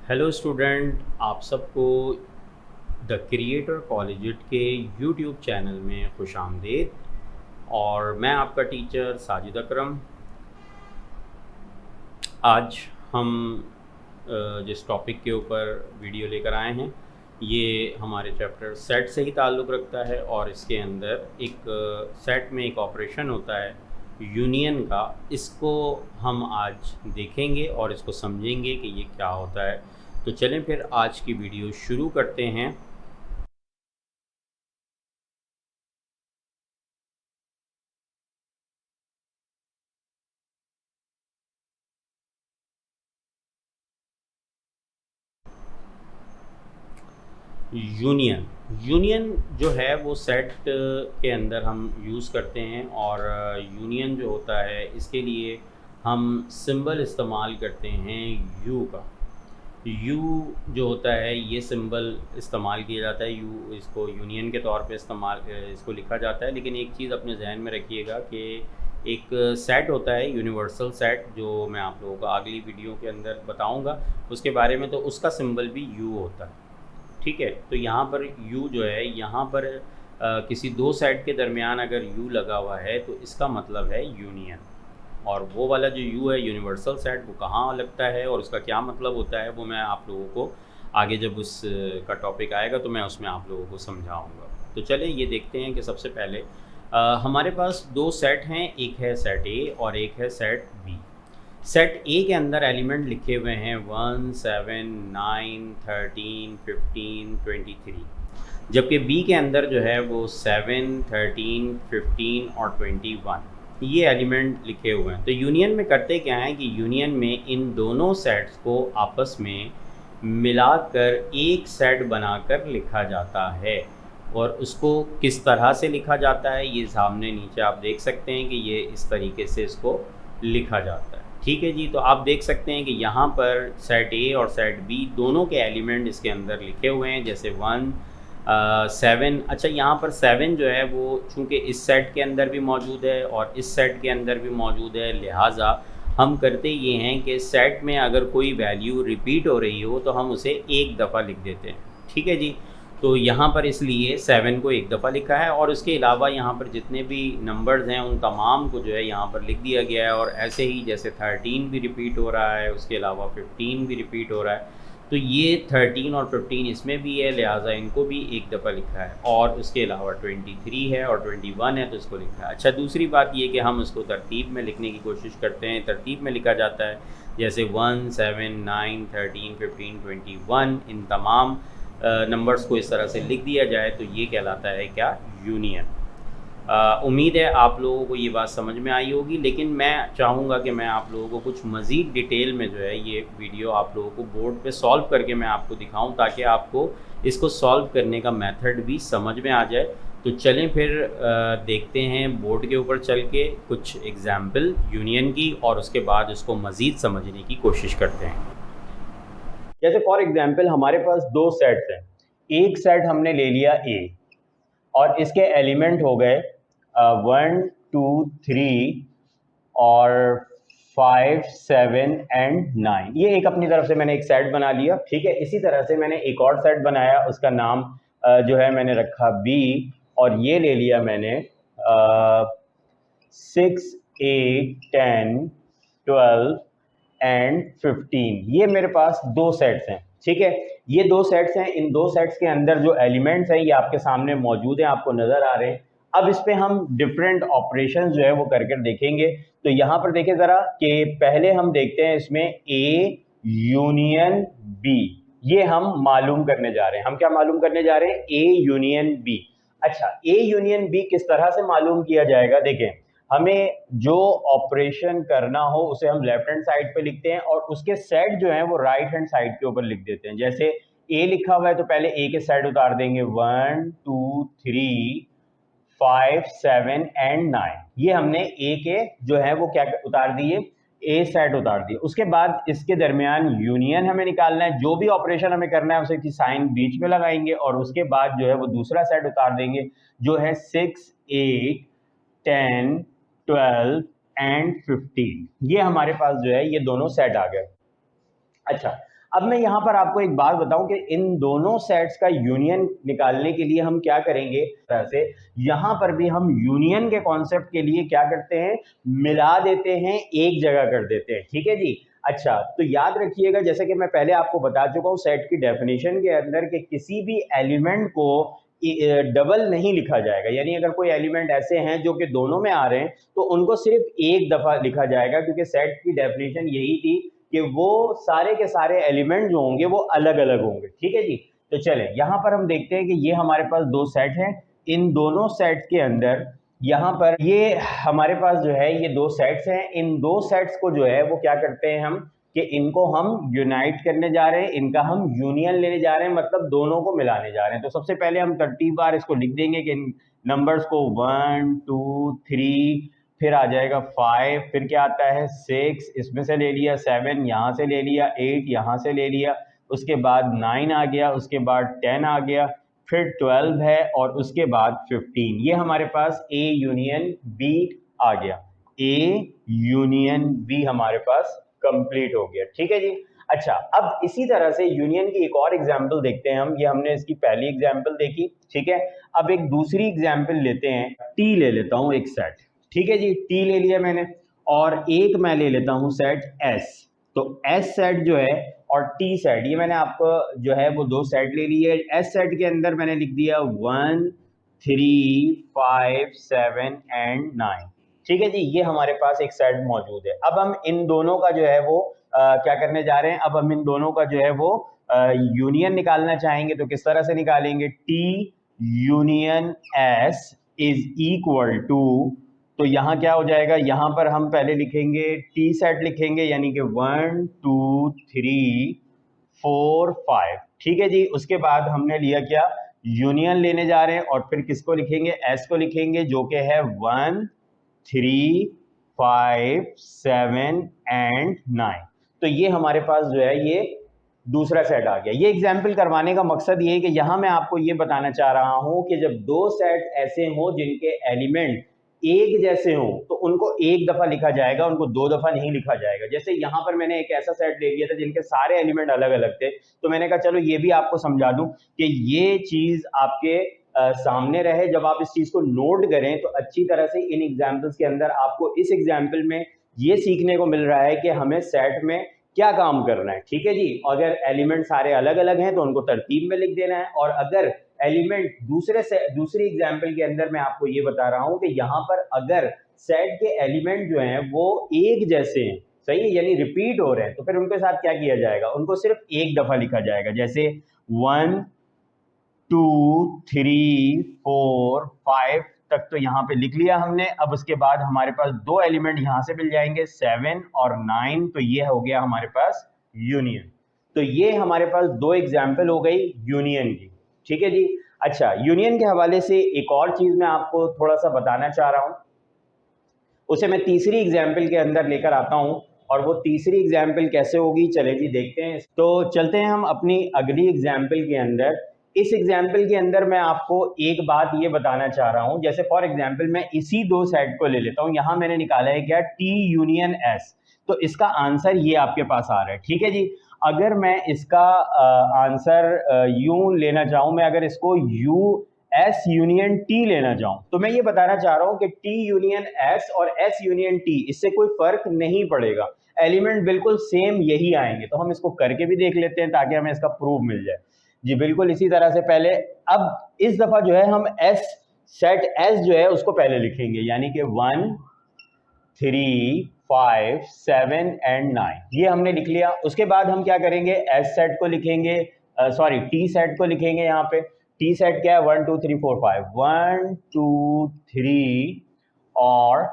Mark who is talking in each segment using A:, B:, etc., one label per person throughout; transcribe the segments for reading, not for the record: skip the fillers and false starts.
A: Hello student, आप सबको the creator कॉलेजिट के यूट्यूब चैनल में खुश आमदीद। और मैं आपका टीचर साजिद अकरम। आज हम जिस टॉपिक के ऊपर वीडियो लेकर आए हैं ये हमारे चैप्टर सेट से ही ताल्लुक़ रखता है और इसके अंदर एक सेट में एक ऑपरेशन होता है यूनियन का। इसको हम आज देखेंगे और इसको समझेंगे कि ये क्या होता है। तो चलें फिर आज की वीडियो शुरू करते हैं। यूनियन यूनियन जो है वो सेट के अंदर हम यूज़ करते हैं और यूनियन जो होता है इसके लिए हम सिंबल इस्तेमाल करते हैं यू का। यू जो होता है ये सिंबल इस्तेमाल किया जाता है। यू इसको यूनियन के तौर पे इस्तेमाल इसको लिखा जाता है। लेकिन एक चीज़ अपने जहन में रखिएगा कि एक सेट होता है यूनिवर्सल सेट, जो मैं आप लोगों को अगली वीडियो के अंदर बताऊंगा उसके बारे में। तो उसका सिंबल भी यू होता है, ठीक है। तो यहाँ पर यू जो है, यहाँ पर किसी दो सेट के दरमियान अगर यू लगा हुआ है तो इसका मतलब है यूनियन। और वो वाला जो यू है यूनिवर्सल सेट, वो कहाँ लगता है और उसका क्या मतलब होता है वो मैं आप लोगों को आगे जब उस का टॉपिक आएगा तो मैं उसमें आप लोगों को समझाऊंगा। तो चलिए ये देखते हैं कि सबसे पहले हमारे पास दो सेट हैं, एक है सेट ए और एक है सेट बी। सेट ए के अंदर एलिमेंट लिखे हुए हैं 1, 7, 9, 13, 15, 23। जबकि बी के अंदर जो है वो 7, 13, 15 और 21 ये एलिमेंट लिखे हुए हैं। तो यूनियन में करते क्या है कि यूनियन में इन दोनों सेट्स को आपस में मिलाकर एक सेट बनाकर लिखा जाता है। और उसको किस तरह से लिखा जाता है ये सामने नीचे आप देख सकते हैं कि ये इस तरीके से इसको लिखा जाता है, ठीक है जी। तो आप देख सकते हैं कि यहाँ पर सेट ए और सेट बी दोनों के एलिमेंट इसके अंदर लिखे हुए हैं, जैसे 1, 7। अच्छा, यहाँ पर 7 जो है वो चूँकि इस सेट के अंदर भी मौजूद है और इस सेट के अंदर भी मौजूद है, लिहाजा हम करते ये हैं कि सेट में अगर कोई वैल्यू रिपीट हो रही हो तो हम उसे एक दफ़ा लिख देते हैं, ठीक है जी। तो यहाँ पर इसलिए 7 को एक दफ़ा लिखा है और उसके अलावा यहाँ पर जितने भी नंबर्स हैं उन तमाम को जो है यहाँ पर लिख दिया गया है। और ऐसे ही जैसे 13 भी रिपीट हो रहा है, उसके अलावा 15 भी रिपीट हो रहा है, तो ये 13 और 15 इसमें भी है, लिहाजा इनको भी एक दफ़ा लिखा है। और उसके अलावा 23 है और 21 है तो इसको लिखा है। अच्छा, दूसरी बात ये कि हम इसको तरतीब में लिखने की कोशिश करते हैं। तरतीब में लिखा जाता है जैसे 1, 7, 9, 13, 15, 21, इन तमाम नंबर्स को इस तरह से लिख दिया जाए तो ये कहलाता है क्या, यूनियन। उम्मीद है आप लोगों को ये बात समझ में आई होगी। लेकिन मैं चाहूँगा कि मैं आप लोगों को कुछ मज़ीद डिटेल में जो है ये वीडियो आप लोगों को बोर्ड पे सॉल्व करके मैं आपको दिखाऊं, ताकि आपको इसको सॉल्व करने का मेथड भी समझ में आ जाए। तो चलें फिर देखते हैं बोर्ड के ऊपर चल के कुछ एग्ज़ाम्पल यूनियन की, और उसके बाद उसको मज़ीद समझने की कोशिश करते हैं। जैसे फॉर एग्जाम्पल हमारे पास दो सेट्स हैं। एक सेट हमने ले लिया ए और इसके एलिमेंट हो गए 1, 2, 3 और 5, 7 एंड 9। ये एक अपनी तरफ से मैंने एक सेट बना लिया, ठीक है। इसी तरह से मैंने एक और सेट बनाया, उसका नाम जो है मैंने रखा बी, और ये ले लिया मैंने 6, 8, 10, 12 एंड 15। ये मेरे पास दो सेट्स हैं, ठीक है। ये दो सेट्स हैं, इन दो सेट्स के अंदर जो एलिमेंट्स हैं ये आपके सामने मौजूद हैं, आपको नजर आ रहे हैं। अब इस पे हम डिफरेंट ऑपरेशंस जो है वो करके देखेंगे। तो यहाँ पर देखें ज़रा कि पहले हम देखते हैं इसमें ए यूनियन बी, ये हम मालूम करने जा रहे हैं। हम क्या मालूम करने जा रहे हैं, ए यूनियन बी। अच्छा, ए यूनियन बी किस तरह से मालूम किया जाएगा, देखें। हमें जो ऑपरेशन करना हो उसे हम लेफ्ट हैंड साइड पे लिखते हैं और उसके सेट जो है वो राइट हैंड साइड के ऊपर लिख देते हैं। जैसे ए लिखा हुआ है तो पहले ए के सेट उतार देंगे, 1, 2, 3, 5, 7 एंड 9। ये हमने ए के जो है वो क्या उतार दिए, ए सेट उतार दिए। उसके बाद इसके दरमियान यूनियन हमें निकालना है। जो भी ऑपरेशन हमें करना है उसे की साइन बीच में लगाएंगे और उसके बाद जो है वो दूसरा सेट उतार देंगे जो है 6, 8, 10, 12 एंड 15। ये हमारे पास जो है ये दोनों सेट आ गए। अच्छा, अब मैं यहाँ पर आपको एक बात बताऊं कि इन दोनों सेट्स का यूनियन निकालने के लिए हम क्या करेंगे, तरह से यहाँ पर भी हम यूनियन के कॉन्सेप्ट के लिए क्या करते हैं, मिला देते हैं, एक जगह कर देते हैं। ठीक है जी। अच्छा, तो याद रखिएगा जैसे कि मैं पहले आपको बता चुका हूँ सेट की डेफिनेशन के अंदर कि किसी भी एलिमेंट को डबल नहीं लिखा जाएगा, यानी अगर कोई एलिमेंट ऐसे हैं जो कि दोनों में आ रहे हैं तो उनको सिर्फ एक दफा लिखा जाएगा, क्योंकि सेट की डेफिनेशन यही थी कि वो सारे के सारे एलिमेंट जो होंगे वो अलग अलग होंगे। ठीक है जी। तो चलें यहाँ पर हम देखते हैं कि ये हमारे पास दो सेट हैं, इन दोनों सेट के अंदर यहाँ पर ये हमारे पास जो है ये दो सेट्स हैं, इन दो सेट्स को जो है वो क्या करते हैं हम कि इनको हम यूनाइट करने जा रहे हैं, इनका हम यूनियन लेने जा रहे हैं, मतलब दोनों को मिलाने जा रहे हैं। तो सबसे पहले हम तरतीब बार इसको लिख देंगे कि इन नंबर्स को 1 2 3, फिर आ जाएगा 5, फिर क्या आता है 6, इसमें से ले लिया 7, यहाँ से ले लिया 8, यहाँ से ले लिया, उसके बाद 9 आ गया, उसके बाद 10 आ गया, फिर 12 है और उसके बाद 15। ये हमारे पास ए यूनियन बी आ गया, ए यूनियन बी हमारे पास कंप्लीट हो गया। ठीक है जी। अच्छा, अब इसी तरह से यूनियन की एक और एग्जांपल देखते हैं हम, ये हमने इसकी पहली एग्जांपल देखी। ठीक है, अब एक दूसरी एग्जांपल लेते हैं, टी ले लेता हूं एक सेट। ठीक है जी, टी ले लिया मैंने, और एक मैं ले लेता हूं सेट एस। तो एस सेट जो है और टी सेट, ये मैंने आपको जो है वो दो सेट ले लिए। एस सेट के अंदर मैंने लिख दिया 1 3 5 7 एंड 9। ठीक है जी, ये हमारे पास एक सेट मौजूद है। अब हम इन दोनों का जो है वो क्या करने जा रहे हैं, अब हम इन दोनों का जो है वो यूनियन निकालना चाहेंगे। तो किस तरह से निकालेंगे, T union S is equal to, तो यहाँ क्या हो जाएगा, यहाँ पर हम पहले लिखेंगे टी सेट लिखेंगे, यानी कि 1 2 3 4 5। ठीक है जी, उसके बाद हमने लिया क्या, यूनियन लेने जा रहे हैं, और फिर किसको लिखेंगे, एस को लिखेंगे, जो कि है 1 3 5 7 एंड 9। तो ये हमारे पास जो है ये दूसरा सेट आ गया। ये एग्जाम्पल करवाने का मकसद ये है कि यहाँ मैं आपको ये बताना चाह रहा हूँ कि जब दो सेट ऐसे हों जिनके एलिमेंट एक जैसे हों तो उनको एक दफा लिखा जाएगा, उनको दो दफा नहीं लिखा जाएगा। जैसे यहाँ पर मैंने एक ऐसा सेट ले लिया था जिनके सारे एलिमेंट अलग अलग थे, तो मैंने कहा चलो ये भी आपको समझा दूं कि ये चीज आपके सामने रहे, जब आप इस चीज को नोट करें तो अच्छी तरह से इन एग्जाम्पल्स के अंदर आपको इस एग्जाम्पल में ये सीखने को मिल रहा है कि हमें सेट में क्या काम करना है। ठीक है जी, अगर एलिमेंट सारे अलग अलग हैं तो उनको तरतीब में लिख देना है, और अगर एलिमेंट दूसरी एग्जाम्पल के अंदर मैं आपको ये बता रहा हूं कि यहाँ पर अगर सेट के एलिमेंट जो हैं वो एक जैसे हैं, सही है, यानी रिपीट हो रहे हैं, तो फिर उनके साथ क्या किया जाएगा, उनको सिर्फ एक दफा लिखा जाएगा। जैसे 1 2 3 4 5 तक तो यहाँ पे लिख लिया हमने। अब उसके बाद हमारे पास दो एलिमेंट यहाँ से मिल जाएंगे 7 और 9, तो ये हो गया हमारे पास यूनियन। तो ये हमारे पास दो एग्जाम्पल हो गई यूनियन की। ठीक है जी। अच्छा, यूनियन के हवाले से एक और चीज मैं आपको थोड़ा सा बताना चाह रहा हूँ, उसे मैं तीसरी एग्जाम्पल के अंदर लेकर आता हूँ, और वो तीसरी एग्जाम्पल कैसे होगी चले जी देखते हैं। तो चलते हैं हम अपनी अगली एग्जाम्पल के अंदर। इस एग्जाम्पल के अंदर मैं आपको एक बात ये बताना चाह रहा हूँ, जैसे फॉर एग्जाम्पल मैं इसी दो सेट को ले लेता हूँ, यहाँ मैंने निकाला है क्या, टी यूनियन एस। तो इसका आंसर ये आपके पास आ रहा है। ठीक है जी। अगर मैं इसका आंसर यूं लेना चाहूँ, मैं अगर इसको यू एस यूनियन टी लेना चाहूं, तो मैं ये बताना चाह रहा हूं कि टी यूनियन एस और एस यूनियन टी, इससे कोई फर्क नहीं पड़ेगा, एलिमेंट बिल्कुल सेम यही आएंगे। तो हम इसको करके भी देख लेते हैं ताकि हमें इसका प्रूफ मिल जाए। जी बिल्कुल इसी तरह से पहले, अब इस दफा जो है हम एस सेट एस जो है उसको पहले लिखेंगे, यानी कि 1 3 5 7 एंड 9, ये हमने लिख लिया। उसके बाद हम क्या करेंगे, एस सेट को लिखेंगे, सॉरी टी सेट को लिखेंगे। यहाँ पे टी सेट क्या है, 1 2 3 4 5, 1 2 3 और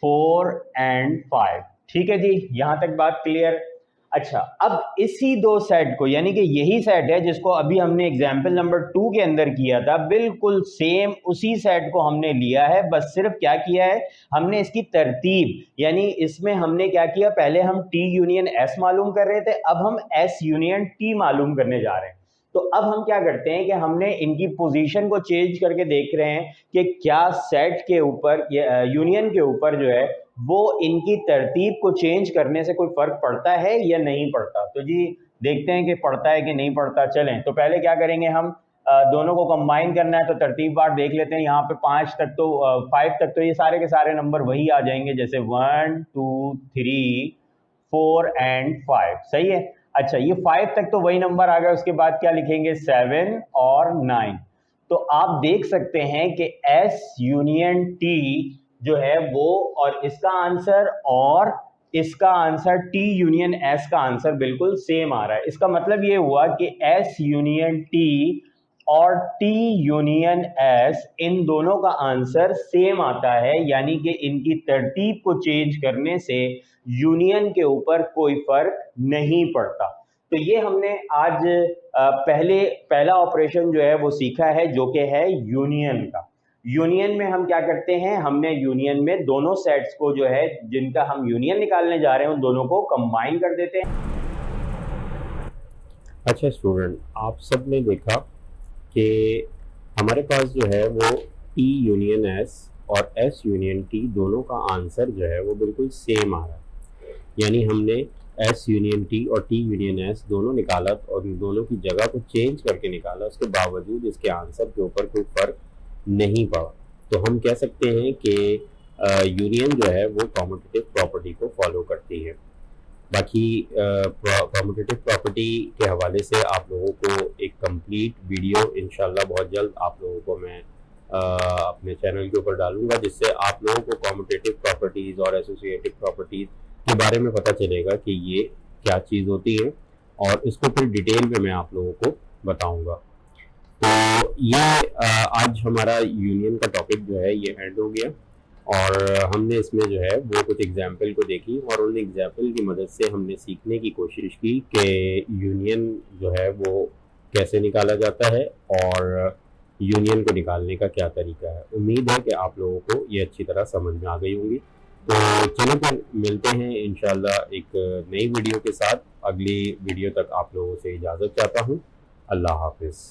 A: 4 एंड 5। ठीक है जी, यहां तक बात क्लियर। अच्छा, अब इसी दो सेट को, यानी कि यही सेट है जिसको अभी हमने एग्जाम्पल नंबर 2 के अंदर किया था, बिल्कुल सेम उसी सेट को हमने लिया है, बस सिर्फ क्या किया है, हमने इसकी तरतीब, यानी इसमें हमने क्या किया, पहले हम टी यूनियन एस मालूम कर रहे थे, अब हम एस यूनियन टी मालूम करने जा रहे हैं। तो अब हम क्या करते हैं कि हमने इनकी पोजीशन को चेंज करके देख रहे हैं कि क्या सेट के ऊपर, यूनियन के ऊपर जो है वो इनकी तरतीब को चेंज करने से कोई फर्क पड़ता है या नहीं पड़ता। तो जी
B: देखते हैं कि पढ़ता है कि नहीं पढ़ता। चलें तो पहले क्या करेंगे, हम दोनों को कंबाइन करना है, तो तरतीबवार देख लेते हैं। यहाँ पे 5 तक तो 5 तक तो ये सारे के सारे नंबर वही आ जाएंगे, जैसे 1 2 3 4 एंड 5। सही है। अच्छा, ये 5 तक तो वही नंबर आ गया, उसके बाद क्या लिखेंगे, 7 और 9। तो आप देख सकते हैं कि एस यूनियन टी जो है वो, और इसका आंसर और इसका आंसर टी यूनियन एस का आंसर बिल्कुल सेम आ रहा है। इसका मतलब ये हुआ कि एस यूनियन टी और टी यूनियन एस, इन दोनों का आंसर सेम आता है, यानी कि इनकी तरतीब को चेंज करने से यूनियन के ऊपर कोई फर्क नहीं पड़ता। तो ये हमने आज पहला ऑपरेशन जो है वो सीखा है, जो कि है यूनियन का। यूनियन में हम क्या करते हैं, हमने यूनियन में दोनों सेट्स को जो है, जिनका हम यूनियन निकालने जा रहे हैं, उन दोनों को कंबाइन कर देते हैं।
A: अच्छा स्टूडेंट, आप सब ने देखा कि हमारे पास जो है वो टी यूनियन एस और एस यूनियन टी दोनों का आंसर जो है वो बिल्कुल सेम आ रहा है। यानी हमने एस यूनियन टी और टी यूनियन एस दोनों निकाला और इन दोनों की जगह को चेंज करके निकाला, उसके बावजूद इसके आंसर के ऊपर कोई फर्क नहीं पड़ा। तो हम कह सकते हैं कि यूनियन जो है वो कॉम्यूटेटिव प्रॉपर्टी को फॉलो करती है। बाकी कॉम्यूटेटिव प्रॉपर्टी के हवाले से आप लोगों को एक कंप्लीट वीडियो इंशाल्लाह बहुत जल्द आप लोगों को मैं अपने चैनल के ऊपर डालूंगा, जिससे आप लोगों को कॉम्यूटेटिव प्रॉपर्टीज़ और एसोसिएटिव प्रॉपर्टीज़ के बारे में पता चलेगा कि ये क्या चीज़ होती है, और इसको फिर डिटेल में मैं आप लोगों को बताऊंगा। तो ये आज हमारा यूनियन का टॉपिक जो है ये एंड हो गया, और हमने इसमें जो है वो कुछ एग्जाम्पल को देखी, और उन एग्जाम्पल की मदद से हमने सीखने की कोशिश की कि यूनियन जो है वो कैसे निकाला जाता है और यूनियन को निकालने का क्या तरीका है। उम्मीद है कि आप लोगों को ये अच्छी तरह समझ में आ गई होंगी। तो चलो फिर मिलते हैं इंशाल्लाह एक नई वीडियो के साथ। अगली वीडियो तक आप लोगों से इजाज़त चाहता हूँ। अल्लाह हाफिज़।